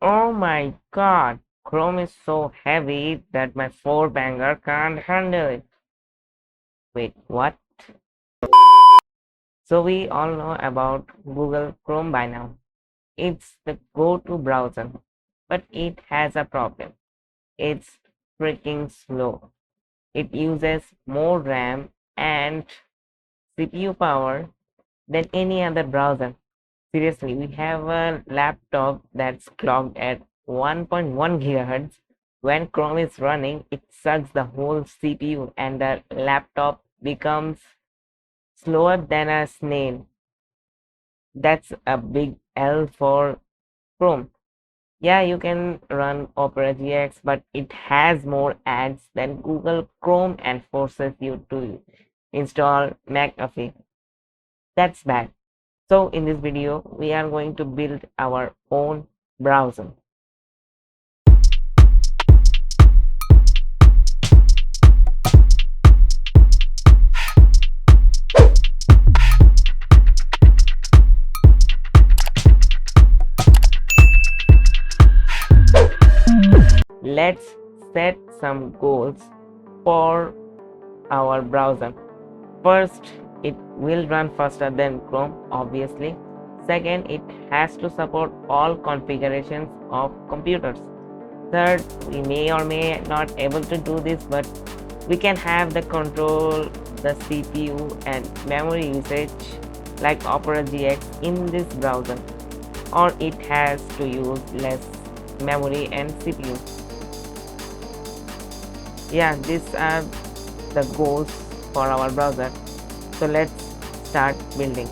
Oh my god, Chrome is so heavy that my four-banger can't handle it. Wait, what? So we all know about Google Chrome by now. It's the go-to browser, but it has a problem. It's freaking slow. It uses more RAM and CPU power than any other browser. Seriously, we have a laptop that's clocked at 1.1 gigahertz. When Chrome is running, it sucks the whole CPU and the laptop becomes slower than a snail. That's a big L for Chrome. Yeah, you can run Opera GX, but it has more ads than Google Chrome and forces you to install McAfee. That's bad. So in this video, we are going to build our own browser. Let's set some goals for our browser. First, it will run faster than Chrome, obviously. Second, it has to support all configurations of computers. Third, we may or may not able to do this, but we can have the control, the CPU and memory usage like Opera GX in this browser, or it has to use less memory and CPU. Yeah, these are the goals for our browser. So let's start building.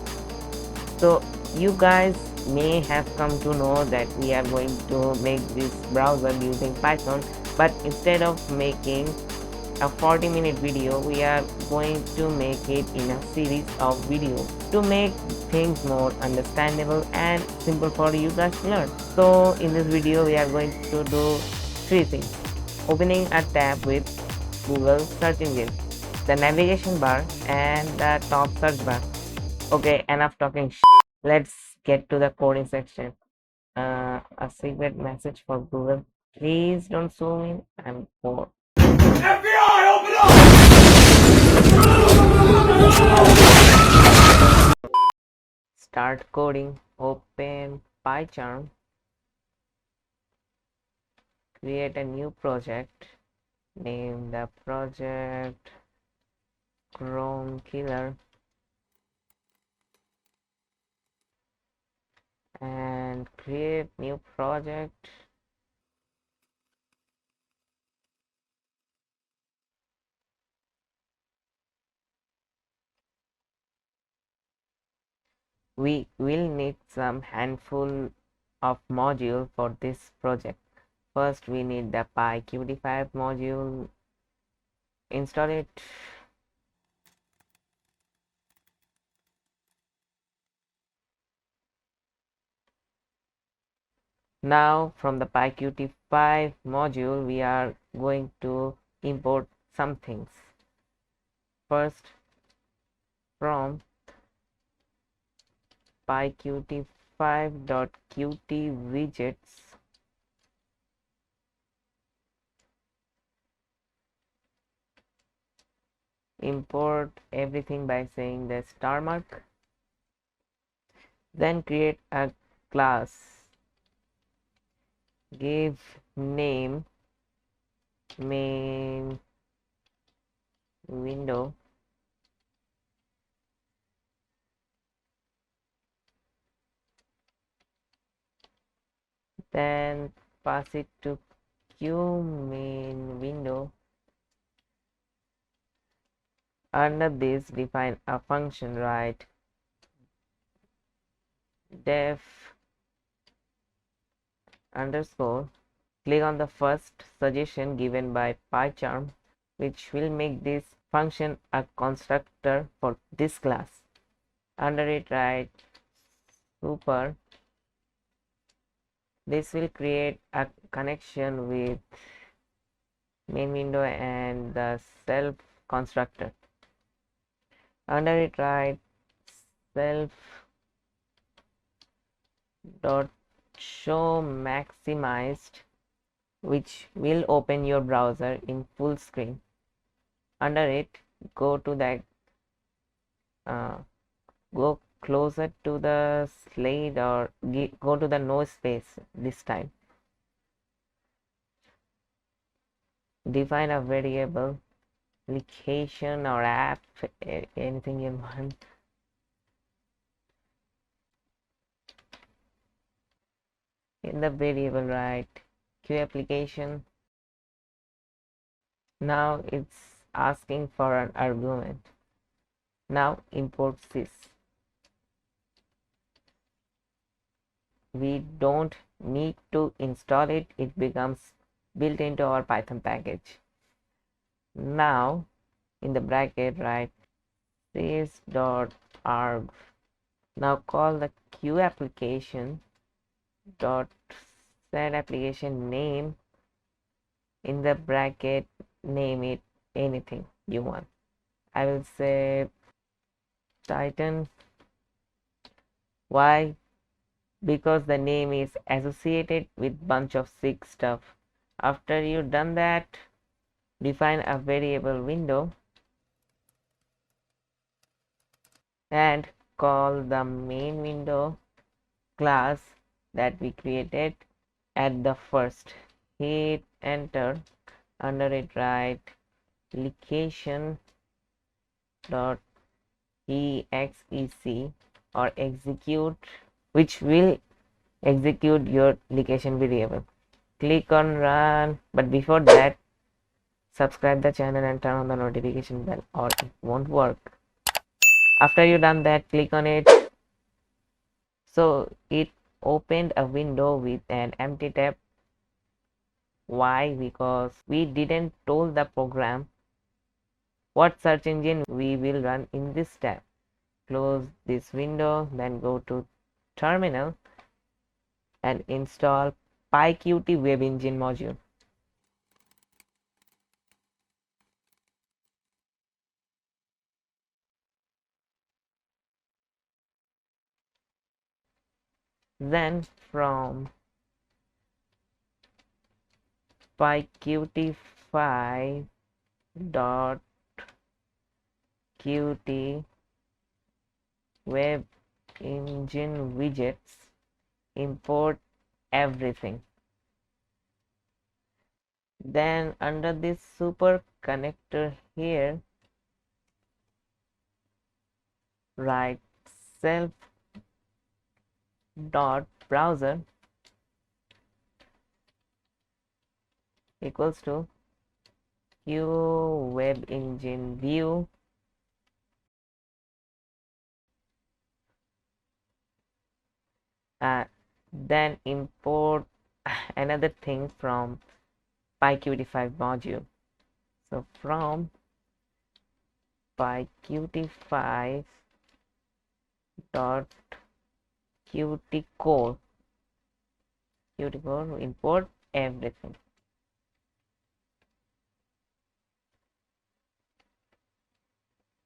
So you guys may have come to know that we are going to make this browser using Python, but instead of making a 40-minute video, we are going to make it in a series of videos to make things more understandable and simple for you guys to learn. So in this video, we are going to do three things: opening a tab with Google search engine, the navigation bar and the top search bar. Okay, enough talking. Let's get to the coding section. A secret message for Google: please don't zoom in, I'm bored. FBI, open up! Start coding. Open PyCharm. Create a new project. Name the project Chrome Killer. And create new project. We will need some handful of modules for this project. First, we need the PyQt5 module. Install it. Now, from the PyQt5 module, we are going to import some things. First, from PyQt5.qt widgets, import everything by saying the star mark. Then create a class. Give name main window. Then pass it to Q main window. Under this, define a function, right? Def underscore. Click on the first suggestion given by PyCharm, which will make this function a constructor for this class. Under it, write super. This will create a connection with main window and the self constructor. Under it, write self dot show maximized, which will open your browser in full screen. Under it, go to the uh, go closer to the slide, or go to the no space this time. Define a variable, application or app, anything you want. In the variable, write Q application. Now it's asking for an argument. Now import this. We don't need to install it, it becomes built into our Python package. Now in the bracket write sys.arg. Now call the Q application dot set application name. In the bracket, name it anything you want. I will say Titan. Why? Because the name is associated with bunch of sick stuff. After you done that, define a variable window and call the main window class that we created at the first. Hit enter. Under it write application dot exec or execute, which will execute your application variable. Click on run, but before that subscribe the channel and turn on the notification bell or it won't work. After you done that, click on it. So it opened a window with an empty tab. Why? Because we didn't told the program what search engine we will run in this tab. Close this window, then go to terminal and install PyQt web engine module. Then from PyQt5 dot qt web engine widgets, import everything. Then under this super connector here, write self dot browser equals to q web engine view then import another thing from PyQt5 module. So from PyQt5 dot qt core import everything.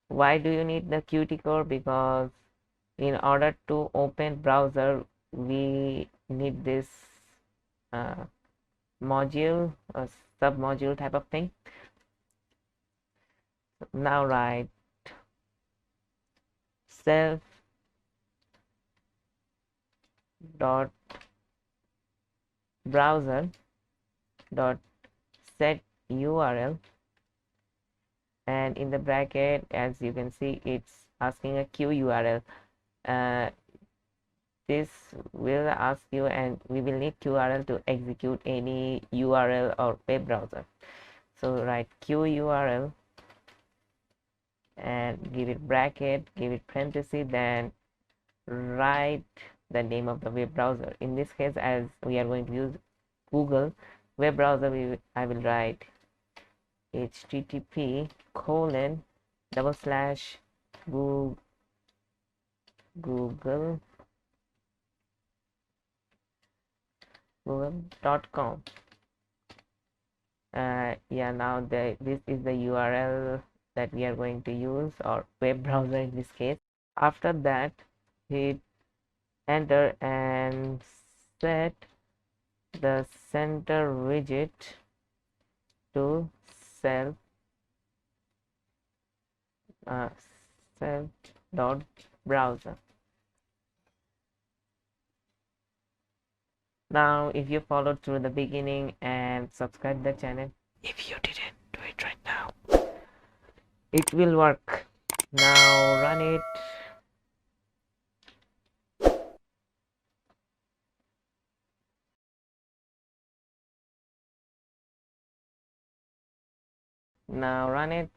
Why do you need the qt core? Because in order to open browser we need this module, a sub module type of thing. Now write self dot browser dot set URL, and in the bracket, as you can see, it's asking a q URL. This will ask you, and we will need QRL to execute any URL or web browser. So write q URL and give it bracket, give it parenthesis, then write the name of the web browser. In this case, as we are going to use Google web browser, I will write http colon double slash google.com. Yeah, now this is the URL that we are going to use, or web browser in this case. After that, hit enter and set the center widget to self uh, self dot browser. Now, if you followed through the beginning and subscribe the channel, if you didn't do it right now, it will work. Now run it. Now run it.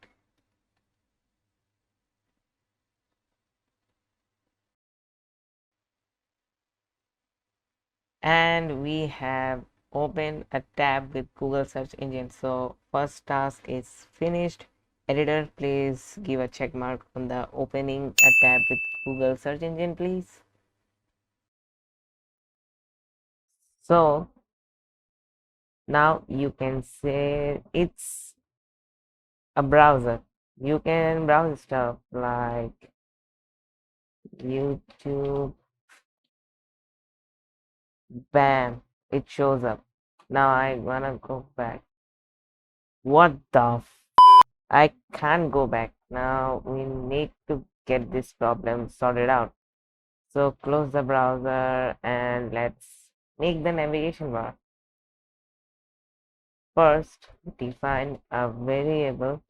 And we have opened a tab with Google search engine. So first task is finished. Editor, please give a check mark on the opening a tab with Google search engine, please. So now you can say it's a browser. You can browse stuff like YouTube. Bam, it shows up. Now I wanna go back. What the I can't go back. Now we need to get this problem sorted out. So close the browser and let's make the navigation bar. First, define a variable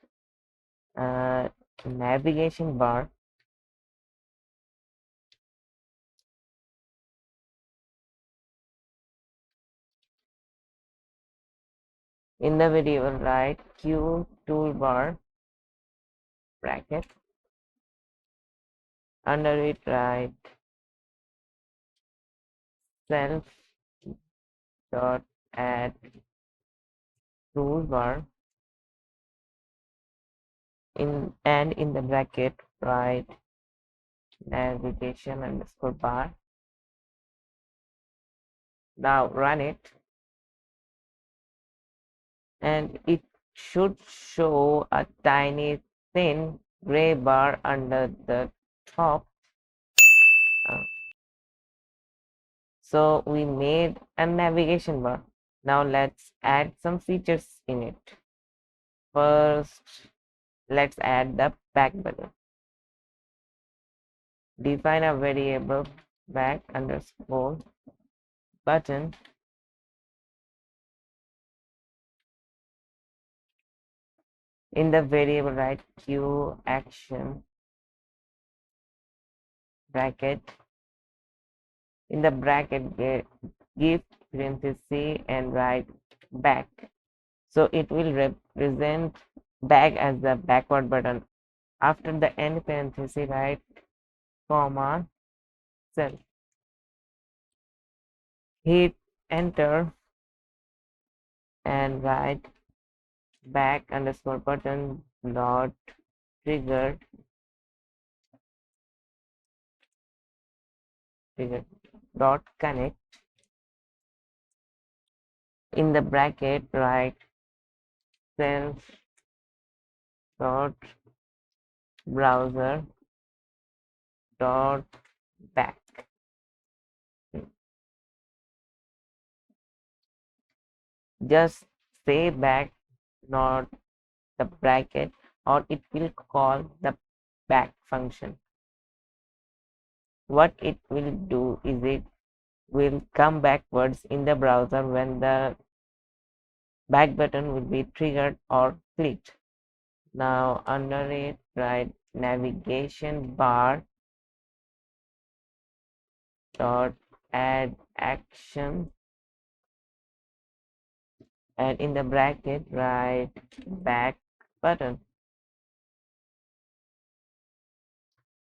navigation bar. In the variable, write Q toolbar bracket. Under it, write self dot add toolbar. In the bracket, write navigation underscore bar. Now run it, and it should show a tiny thin gray bar under the top. Uh, so we made a navigation bar. Now let's add some features in it. First, let's add the back button. Define a variable back underscore button. In the variable, write Q action bracket. In the bracket, give parenthesis and write back. So it will represent back as the backward button. After the end parenthesis, write comma self. Hit enter and write back underscore button dot trigger dot connect. In the bracket, write self dot browser dot back. Just say back, not the bracket, or it will call the back function. What it will do is it will come backwards in the browser when the back button will be triggered or clicked. Now under it, write navigation bar dot add action, and in the bracket write back button.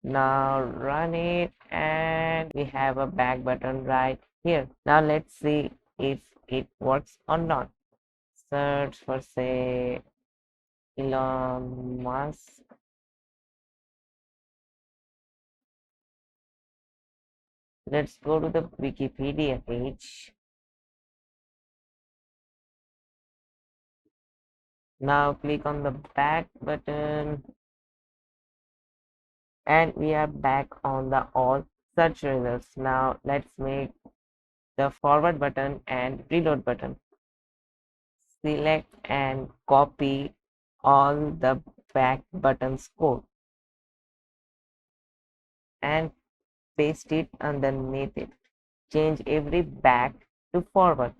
Now run it and we have a back button right here. Now let's see if it works or not. Search for, say, Elon Musk. Let's go to the Wikipedia page. Now click on the back button and we are back on the all search results. Now let's make the forward button and reload button. Select and copy all the back buttons code and paste it underneath it. Change every back to forward.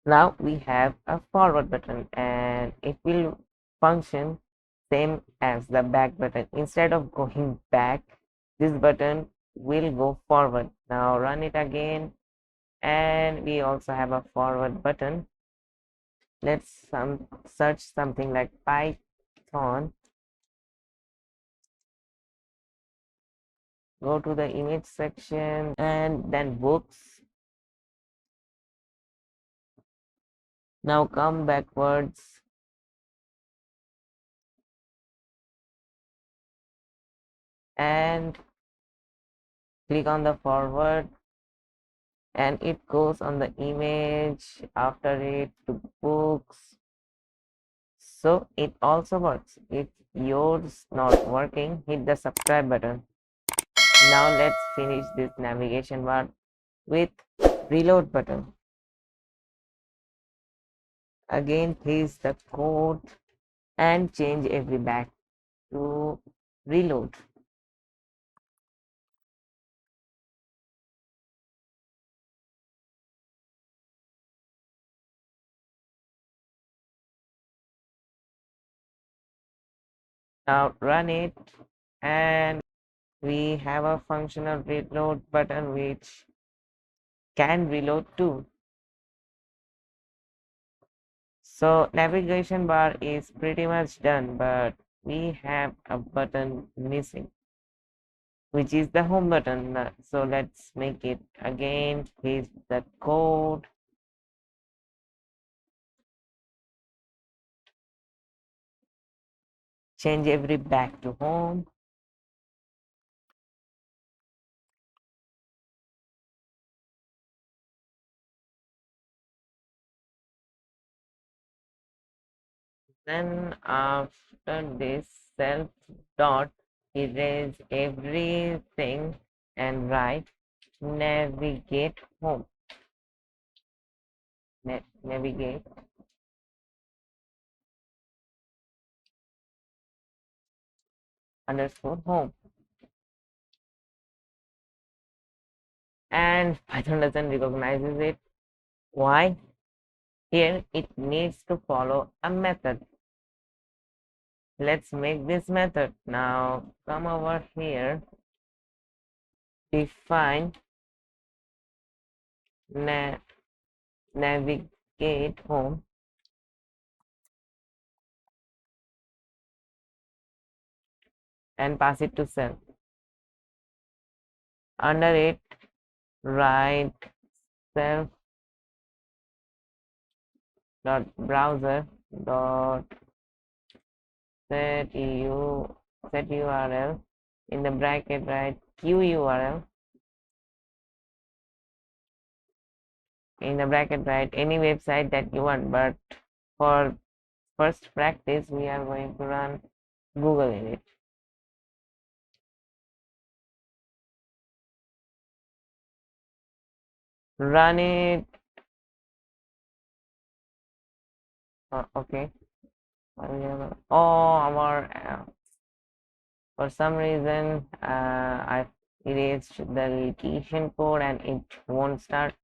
Now we have a forward button and it will function same as the back button. Instead of going back, this button will go forward. Now run it again and we also have a forward button. Let's search something like Python. Go to the image section and then books. Now come backwards and click on the forward and it goes on the image, after it to books. So it also works. If yours not working, hit the subscribe button. Now let's finish this navigation bar with reload button. Again paste the code and change every back to reload. Now run it and we have a functional reload button which can reload too. So navigation bar is pretty much done, but we have a button missing, which is the home button. So let's make it again, paste the code, change every back to home. Then after this self dot erase everything and write navigate home. Navigate underscore home. And Python doesn't recognize it. Why? Here it needs to follow a method. Let's make this method. Now come over here, define na navigate home and pass it to self. Under it, write self dot browser dot set URL. In the bracket write QURL. In the bracket write any website that you want, but for first practice we are going to run Google in it. Run it. Okay. Oh, our for some reason I erased the location code and it won't start.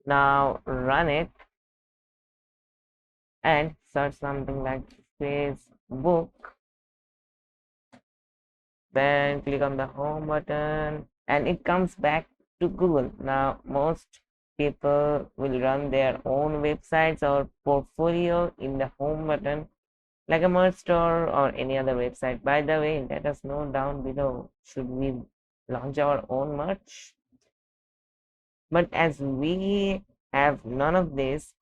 Now run it and search something like Facebook. Then click on the home button and it comes back to Google. Now most people will run their own websites or portfolio in the home button like a merch store or any other website. By the way, let us know down below, should we launch our own merch? But as we have none of this,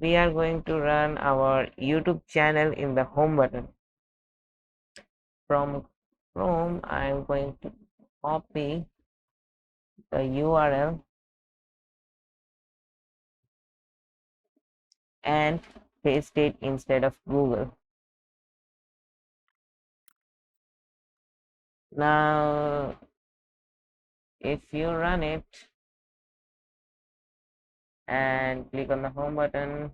we are going to run our YouTube channel in the home button. From Chrome, I'm going to copy the URL and paste it instead of Google. Now, if you run it and click on the home button,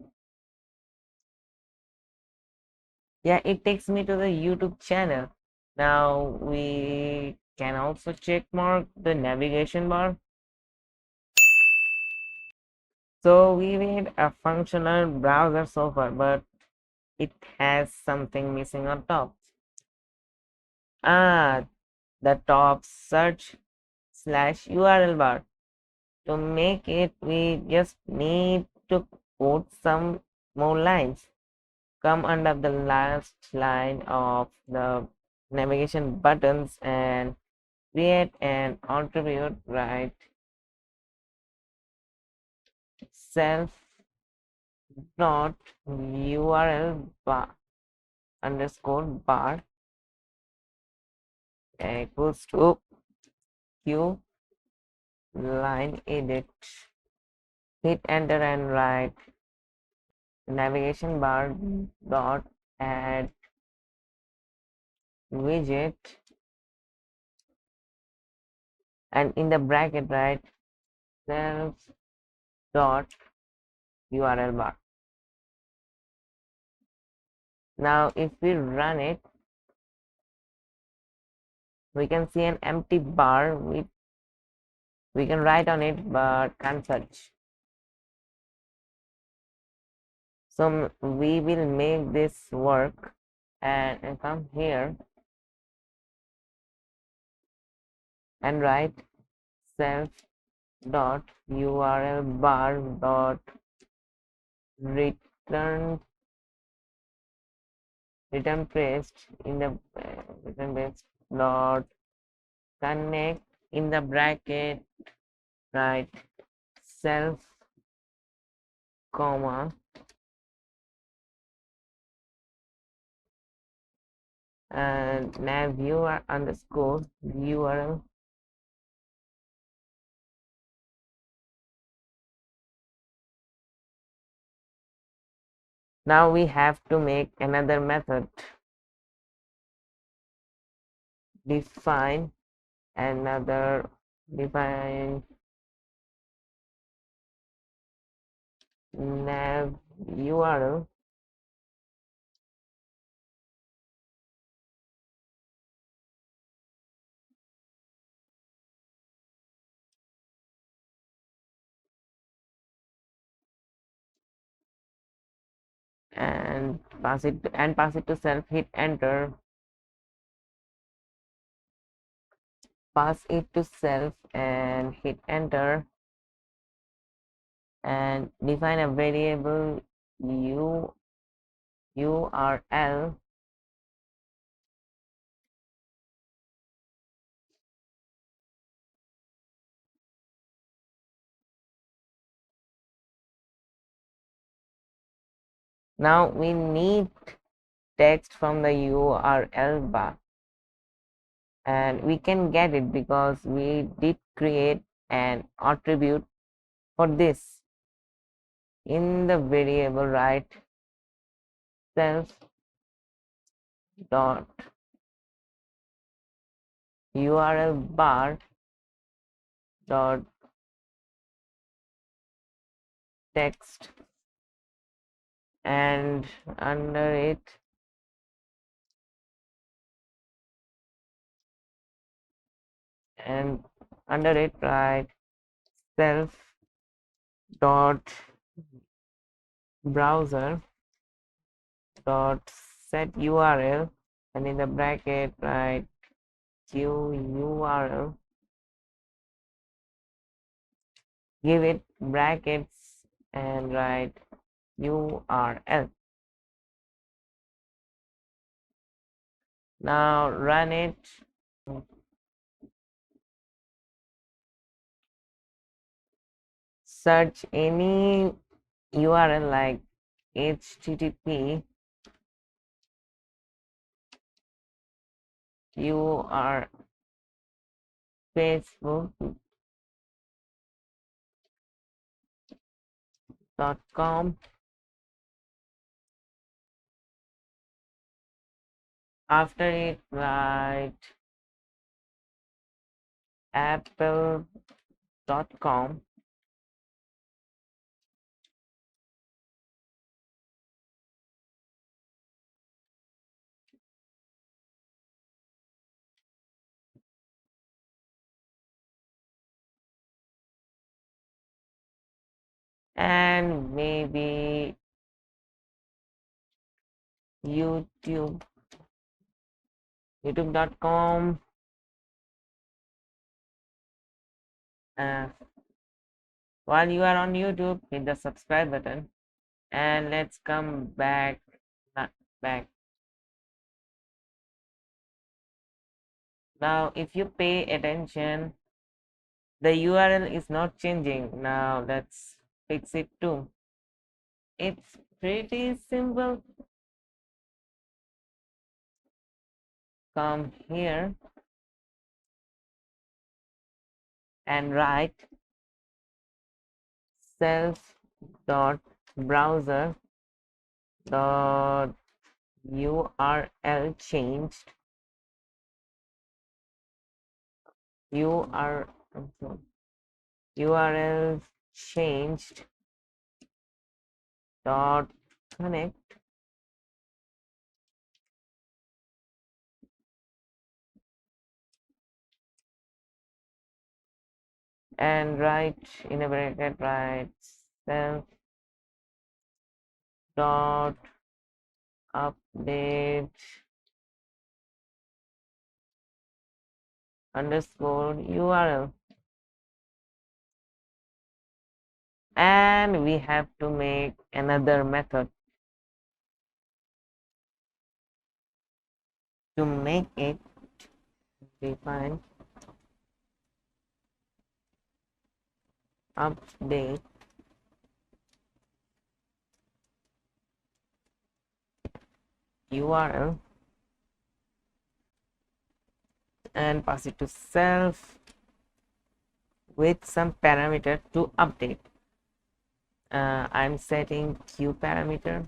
yeah, it takes me to the YouTube channel. Now we can also check mark the navigation bar. So we made a functional browser so far, but it has something missing on top. Ah, the top search slash URL bar. To make it, we just need to put some more lines. Come under the last line of the navigation buttons and create an attribute, right? Self dot URL bar underscore bar equals to q line edit. Hit enter and write navigation bar dot add widget, and in the bracket write self dot URL bar. Now if we run it, we can see an empty bar with we can write on it but can't search. So we will make this work and come here and write self dot URL bar dot return paste in the return paste dot connect in the bracket, write self comma and nav URL underscore URL. Now we have to make another method. Define another define nav URL and pass it to self. Hit enter. Pass it to self and hit enter and define a variable URL now we need text from the URL bar, and we can get it because we did create an attribute for this. In the variable write self dot URL bar dot text, and under it write self dot browser dot set URL, and in the bracket write URL, give it brackets and write URL. Now run it. Search any URL like http UR facebook.com. After it, write apple.com. And maybe youtube.com. While you are on YouTube, hit the subscribe button, and let's come back. Now, if you pay attention, the URL is not changing. Now, let's fix it too. It's pretty simple. Come here and write self.browser dot URL changed URL changed dot connect and write in a bracket, write self dot update underscore URL, and we have to make another method to make it. Define update URL and pass it to self with some parameter to update. I'm setting Q parameter.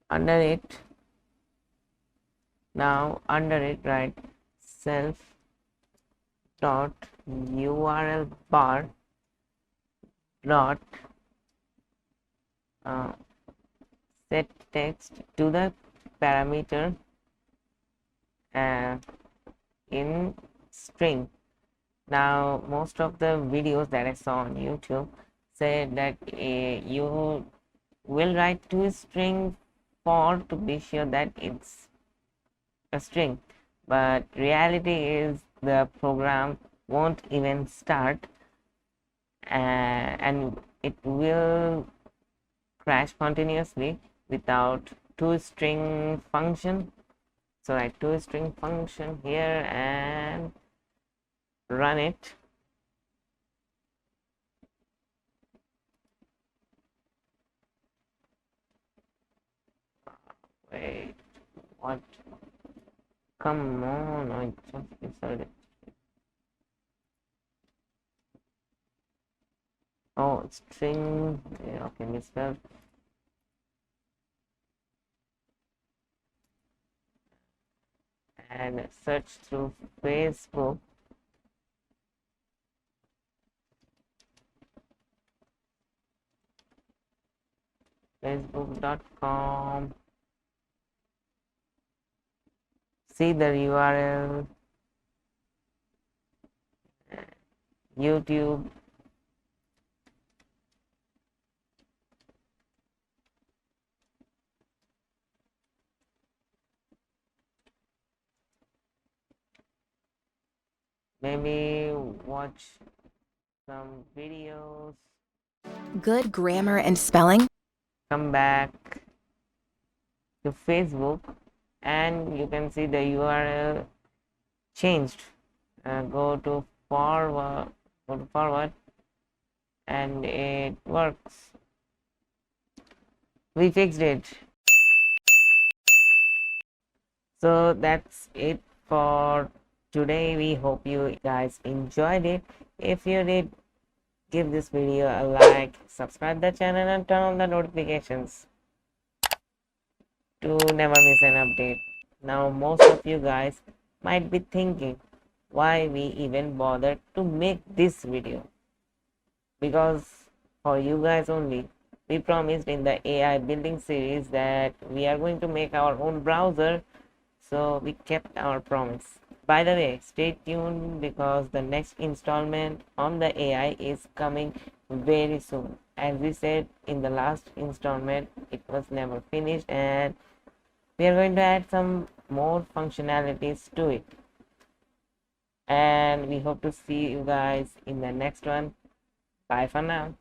Under it, now under it, write self dot URL bar dot set text to the parameter in string. Now, most of the videos that I saw on YouTube said that you will write to a string for to be sure that it's a string, but reality is the program won't even start and it will crash continuously without toString function. So write toString function here and run it. Wait, what? Come on, I just decided. Oh, string. Yeah, okay, misspelled. And search through Facebook. Facebook.com. See the URL. YouTube. Maybe watch some videos. Good grammar and spelling. Come back to Facebook and you can see the URL changed. Go to forward. and it works. We fixed it. So that's it for today. We hope you guys enjoyed it. If you did, give this video a like, subscribe the channel and turn on the notifications to never miss an update. Now most of you guys might be thinking why we even bothered to make this video, because for you guys only we promised in the AI building series that we are going to make our own browser, so we kept our promise. By the way, stay tuned because the next installment on the AI is coming very soon. As we said in the last installment, it was never finished and we are going to add some more functionalities to it. And we hope to see you guys in the next one. Bye for now.